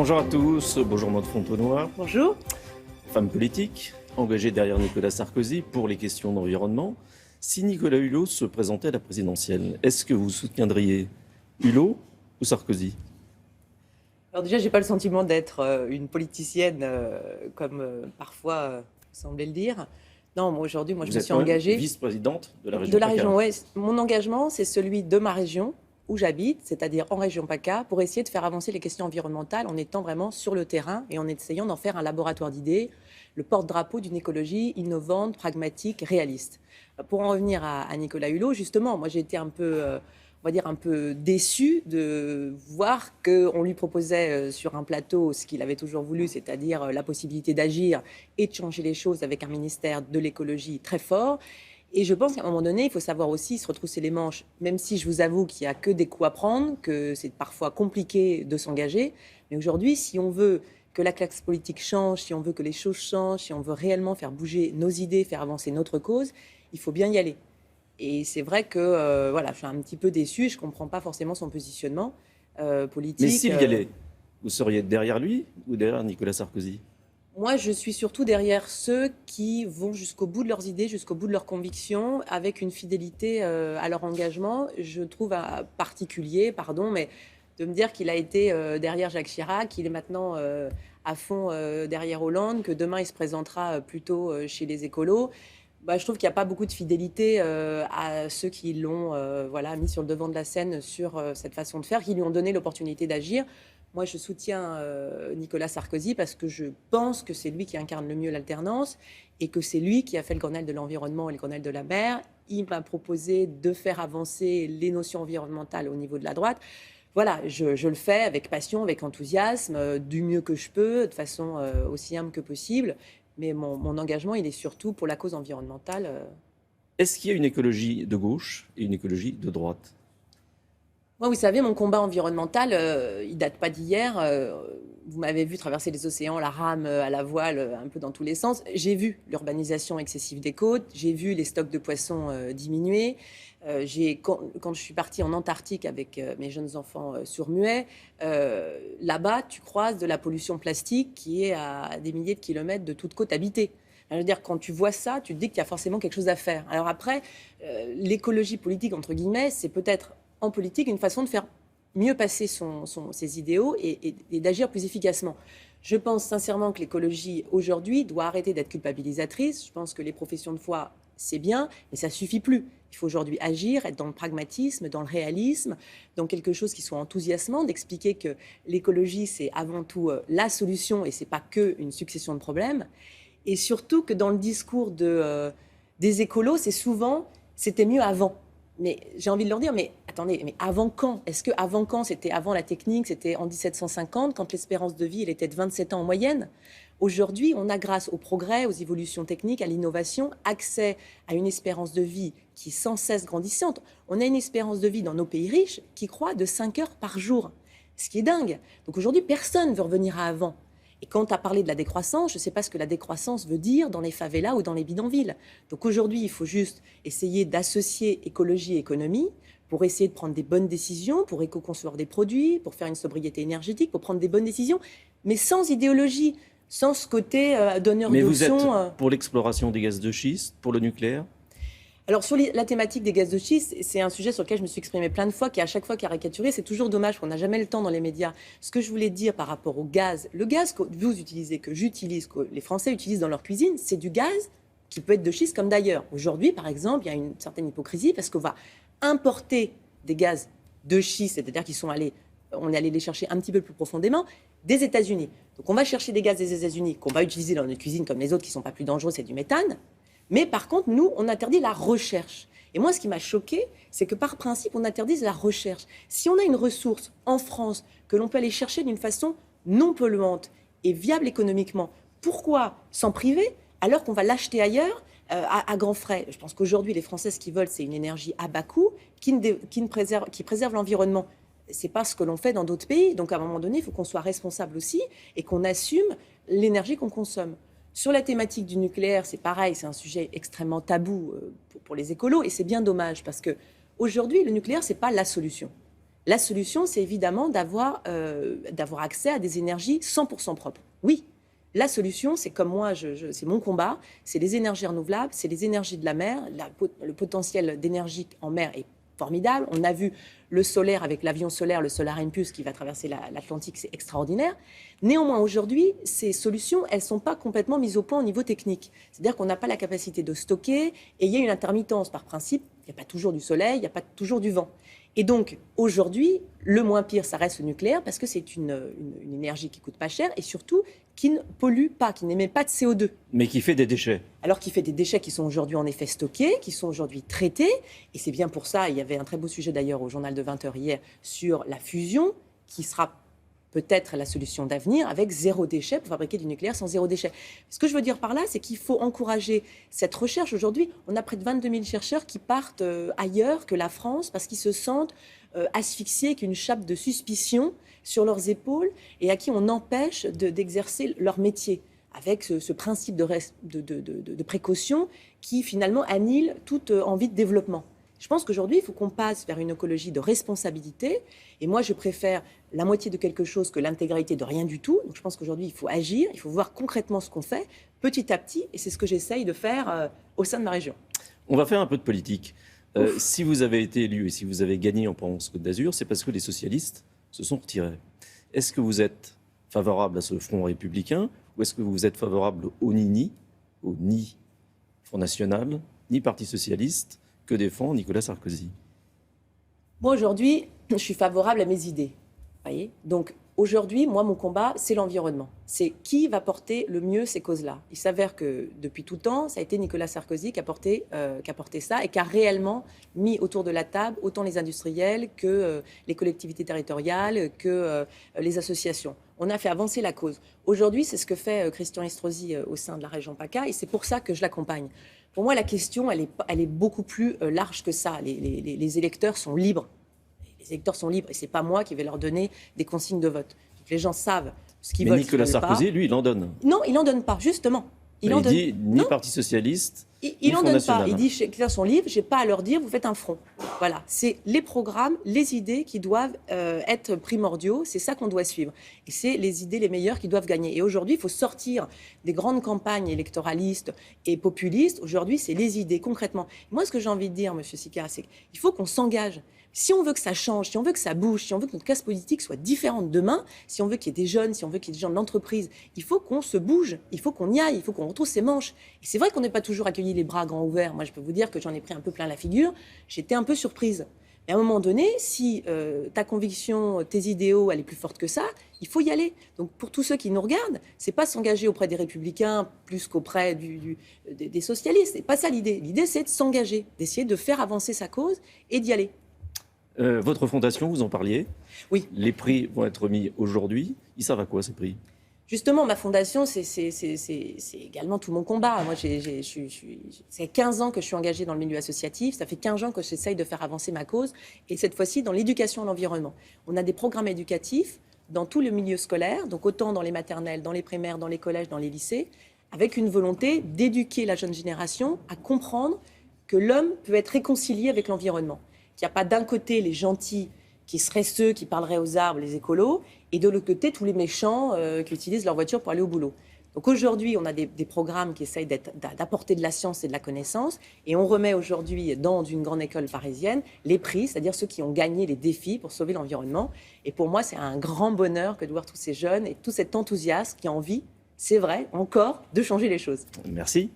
Bonjour à tous, bonjour Maud Fontenoy. Bonjour. Femme politique, engagée derrière Nicolas Sarkozy pour les questions d'environnement. Si Nicolas Hulot se présentait à la présidentielle, est-ce que vous soutiendriez Hulot ou Sarkozy ? Alors déjà, j'ai pas le sentiment d'être une politicienne comme parfois vous semblez le dire. Non, moi aujourd'hui, je me suis engagée. Vice-présidente de la région De la PACA. région ouest. Mon engagement, c'est celui de ma région où j'habite, c'est-à-dire en région PACA, pour essayer de faire avancer les questions environnementales en étant vraiment sur le terrain et en essayant d'en faire un laboratoire d'idées, le porte-drapeau d'une écologie innovante, pragmatique, réaliste. Pour en revenir à Nicolas Hulot, justement, moi j'ai été un peu, on va dire un peu déçue de voir qu'on lui proposait sur un plateau ce qu'il avait toujours voulu, c'est-à-dire la possibilité d'agir et de changer les choses avec un ministère de l'écologie très fort. Et je pense qu'à un moment donné, il faut savoir aussi se retrousser les manches, même si je vous avoue qu'il n'y a que des coups à prendre, que c'est parfois compliqué de s'engager. Mais aujourd'hui, si on veut que la classe politique change, si on veut que les choses changent, si on veut réellement faire bouger nos idées, faire avancer notre cause, il faut bien y aller. Et c'est vrai que voilà, je suis un petit peu déçue et je ne comprends pas forcément son positionnement politique. Mais s'il y allait, vous seriez derrière lui ou derrière Nicolas Sarkozy ? Moi, je suis surtout derrière ceux qui vont jusqu'au bout de leurs idées, jusqu'au bout de leurs convictions, avec une fidélité à leur engagement. Je trouve particulier, mais de me dire qu'il a été derrière Jacques Chirac, qu'il est maintenant à fond derrière Hollande, que demain il se présentera plutôt chez les écolos. Je trouve qu'il n'y a pas beaucoup de fidélité à ceux qui l'ont mis sur le devant de la scène sur cette façon de faire, qui lui ont donné l'opportunité d'agir. Moi, je soutiens Nicolas Sarkozy parce que je pense que c'est lui qui incarne le mieux l'alternance et que c'est lui qui a fait le Grenelle de l'environnement et le Grenelle de la mer. Il m'a proposé de faire avancer les notions environnementales au niveau de la droite. Voilà, je le fais avec passion, avec enthousiasme, du mieux que je peux, de façon aussi humble que possible. Mais mon engagement, il est surtout pour la cause environnementale. Est-ce qu'il y a une écologie de gauche et une écologie de droite ? Moi, vous savez, mon combat environnemental, il date pas d'hier. Vous m'avez vu traverser les océans, la rame, à la voile, un peu dans tous les sens. J'ai vu l'urbanisation excessive des côtes, j'ai vu les stocks de poissons diminuer. Quand je suis partie en Antarctique avec mes jeunes enfants sourds-muets, là-bas, tu croises de la pollution plastique qui est à des milliers de kilomètres de toute côte habitée. Je veux dire, quand tu vois ça, tu te dis qu'il y a forcément quelque chose à faire. Alors après, l'écologie politique, entre guillemets, c'est peut-être en politique une façon de faire mieux passer ses idéaux et d'agir plus efficacement. Je pense sincèrement que l'écologie, aujourd'hui, doit arrêter d'être culpabilisatrice. Je pense que les professions de foi, c'est bien, mais ça ne suffit plus. Il faut aujourd'hui agir, être dans le pragmatisme, dans le réalisme, dans quelque chose qui soit enthousiasmant, d'expliquer que l'écologie, c'est avant tout la solution et ce n'est pas qu'une succession de problèmes. Et surtout que dans le discours des écolos, c'est souvent « c'était mieux avant ». Mais j'ai envie de leur dire, mais attendez, mais avant quand ? Est-ce que avant quand ? C'était avant la technique, c'était en 1750, quand l'espérance de vie elle était de 27 ans en moyenne. Aujourd'hui, on a, grâce au progrès, aux évolutions techniques, à l'innovation, accès à une espérance de vie qui est sans cesse grandissante. On a une espérance de vie dans nos pays riches qui croît de 5 heures par jour, ce qui est dingue. Donc aujourd'hui, personne ne veut revenir à avant. Et quand tu as parlé de la décroissance, je ne sais pas ce que la décroissance veut dire dans les favelas ou dans les bidonvilles. Donc aujourd'hui, il faut juste essayer d'associer écologie et économie pour essayer de prendre des bonnes décisions, pour éco-concevoir des produits, pour faire une sobriété énergétique, pour prendre des bonnes décisions, mais sans idéologie, sans ce côté donneur de leçons. Mais vous êtes pour l'exploration des gaz de schiste, pour le nucléaire ? Alors sur la thématique des gaz de schiste, c'est un sujet sur lequel je me suis exprimée plein de fois, qui est à chaque fois caricaturé. C'est toujours dommage qu'on n'a jamais le temps dans les médias. Ce que je voulais dire par rapport au gaz, le gaz que vous utilisez, que j'utilise, que les Français utilisent dans leur cuisine, c'est du gaz qui peut être de schiste comme d'ailleurs. Aujourd'hui, par exemple, il y a une certaine hypocrisie parce qu'on va importer des gaz de schiste, c'est-à-dire on est allé les chercher un petit peu plus profondément, des États-Unis. Donc on va chercher des gaz des États-Unis qu'on va utiliser dans notre cuisine comme les autres qui ne sont pas plus dangereux, c'est du méthane. Mais par contre, nous, on interdit la recherche. Et moi, ce qui m'a choquée, c'est que par principe, on interdise la recherche. Si on a une ressource en France que l'on peut aller chercher d'une façon non polluante et viable économiquement, pourquoi s'en priver alors qu'on va l'acheter ailleurs à grands frais ? Je pense qu'aujourd'hui, les Français, ce qu'ils veulent, c'est une énergie à bas coût qui préserve l'environnement. Ce n'est pas ce que l'on fait dans d'autres pays. Donc, à un moment donné, il faut qu'on soit responsable aussi et qu'on assume l'énergie qu'on consomme. Sur la thématique du nucléaire, c'est pareil, c'est un sujet extrêmement tabou pour les écolos et c'est bien dommage parce qu'aujourd'hui, le nucléaire, ce n'est pas la solution. La solution, c'est évidemment d'avoir accès à des énergies 100% propres. Oui, la solution, c'est comme moi, c'est mon combat, c'est les énergies renouvelables, c'est les énergies de la mer. Le potentiel d'énergie en mer est formidable. On a vu le solaire avec l'avion solaire, le Solar Impulse qui va traverser l'Atlantique, c'est extraordinaire. Néanmoins, aujourd'hui, ces solutions, elles ne sont pas complètement mises au point au niveau technique. C'est-à-dire qu'on n'a pas la capacité de stocker et il y a une intermittence par principe. Il n'y a pas toujours du soleil, il n'y a pas toujours du vent. Et donc, aujourd'hui, le moins pire, ça reste le nucléaire parce que c'est une énergie qui ne coûte pas cher et surtout qui ne pollue pas, qui n'émet pas de CO2. Mais qui fait des déchets. Alors qu'il fait des déchets qui sont aujourd'hui en effet stockés, qui sont aujourd'hui traités. Et c'est bien pour ça, il y avait un très beau sujet d'ailleurs au journal de 20h hier sur la fusion, qui sera peut-être la solution d'avenir, avec zéro déchet pour fabriquer du nucléaire sans zéro déchet. Ce que je veux dire par là, c'est qu'il faut encourager cette recherche. Aujourd'hui, on a près de 22 000 chercheurs qui partent ailleurs que la France parce qu'ils se sentent asphyxiés avec une chape de suspicion sur leurs épaules et à qui on empêche d'exercer leur métier avec ce principe de précaution qui finalement annihile toute envie de développement. Je pense qu'aujourd'hui, il faut qu'on passe vers une écologie de responsabilité. Et moi, je préfère la moitié de quelque chose que l'intégralité de rien du tout. Donc je pense qu'aujourd'hui, il faut agir, il faut voir concrètement ce qu'on fait, petit à petit. Et c'est ce que j'essaye de faire au sein de ma région. On va faire un peu de politique. Si vous avez été élu et si vous avez gagné en Provence-Côte d'Azur, c'est parce que les socialistes se sont retirés. Est-ce que vous êtes favorable à ce front républicain ou est-ce que vous êtes favorable au ni Front National, ni Parti Socialiste que défend Nicolas Sarkozy? Moi, aujourd'hui, je suis favorable à mes idées. Voyez. Donc, aujourd'hui, moi, mon combat, c'est l'environnement. C'est qui va porter le mieux ces causes-là. Il s'avère que, depuis tout temps, ça a été Nicolas Sarkozy qui a porté ça et qui a réellement mis autour de la table autant les industriels que les collectivités territoriales, que les associations. On a fait avancer la cause. Aujourd'hui, c'est ce que fait Christian Estrosi au sein de la région PACA et c'est pour ça que je l'accompagne. Pour moi, la question, elle est beaucoup plus large que ça. Les électeurs sont libres. Les électeurs sont libres et ce n'est pas moi qui vais leur donner des consignes de vote. Donc, les gens savent ce qu'ils veulent. Mais Nicolas Sarkozy, lui, il en donne. Non, il n'en donne pas, justement. Il dit ni Parti Socialiste, il n'en donne pas. Il dit les électeurs sont libres, je n'ai pas à leur dire, vous faites un front. Voilà, c'est les programmes, les idées qui doivent être primordiaux, c'est ça qu'on doit suivre. Et c'est les idées les meilleures qui doivent gagner. Et aujourd'hui, il faut sortir des grandes campagnes électoralistes et populistes. Aujourd'hui, c'est les idées, concrètement. Moi, ce que j'ai envie de dire, M. Sika, c'est qu'il faut qu'on s'engage. Si on veut que ça change, si on veut que ça bouge, si on veut que notre classe politique soit différente demain, si on veut qu'il y ait des jeunes, si on veut qu'il y ait des gens de l'entreprise, il faut qu'on se bouge, il faut qu'on y aille, il faut qu'on retrouve ses manches. Et c'est vrai qu'on n'est pas toujours accueilli les bras grands ouverts. Moi, je peux vous dire que j'en ai pris un peu plein la figure. J'étais un peu surprise. Mais à un moment donné, si ta conviction, tes idéaux, elle est plus forte que ça, il faut y aller. Donc pour tous ceux qui nous regardent, c'est pas s'engager auprès des Républicains plus qu'auprès des socialistes. C'est pas ça l'idée. L'idée, c'est de s'engager, d'essayer de faire avancer sa cause et d'y aller. Votre fondation, vous en parliez. Oui. Les prix vont être remis aujourd'hui. Ils servent à quoi, ces prix? Justement, ma fondation, c'est également tout mon combat. Moi, c'est 15 ans que je suis engagée dans le milieu associatif. Ça fait 15 ans que j'essaye de faire avancer ma cause. Et cette fois-ci, dans l'éducation à l'environnement. On a des programmes éducatifs dans tout le milieu scolaire, donc autant dans les maternelles, dans les primaires, dans les collèges, dans les lycées, avec une volonté d'éduquer la jeune génération à comprendre que l'homme peut être réconcilié avec l'environnement. Qu'il n'y a pas d'un côté les gentils qui seraient ceux qui parleraient aux arbres, les écolos, et de l'autre côté tous les méchants qui utilisent leur voiture pour aller au boulot. Donc aujourd'hui, on a des programmes qui essayent d'apporter de la science et de la connaissance, et on remet aujourd'hui dans une grande école parisienne les prix, c'est-à-dire ceux qui ont gagné les défis pour sauver l'environnement. Et pour moi, c'est un grand bonheur que de voir tous ces jeunes et tout cet enthousiasme qui a envie, c'est vrai, encore, de changer les choses. Merci.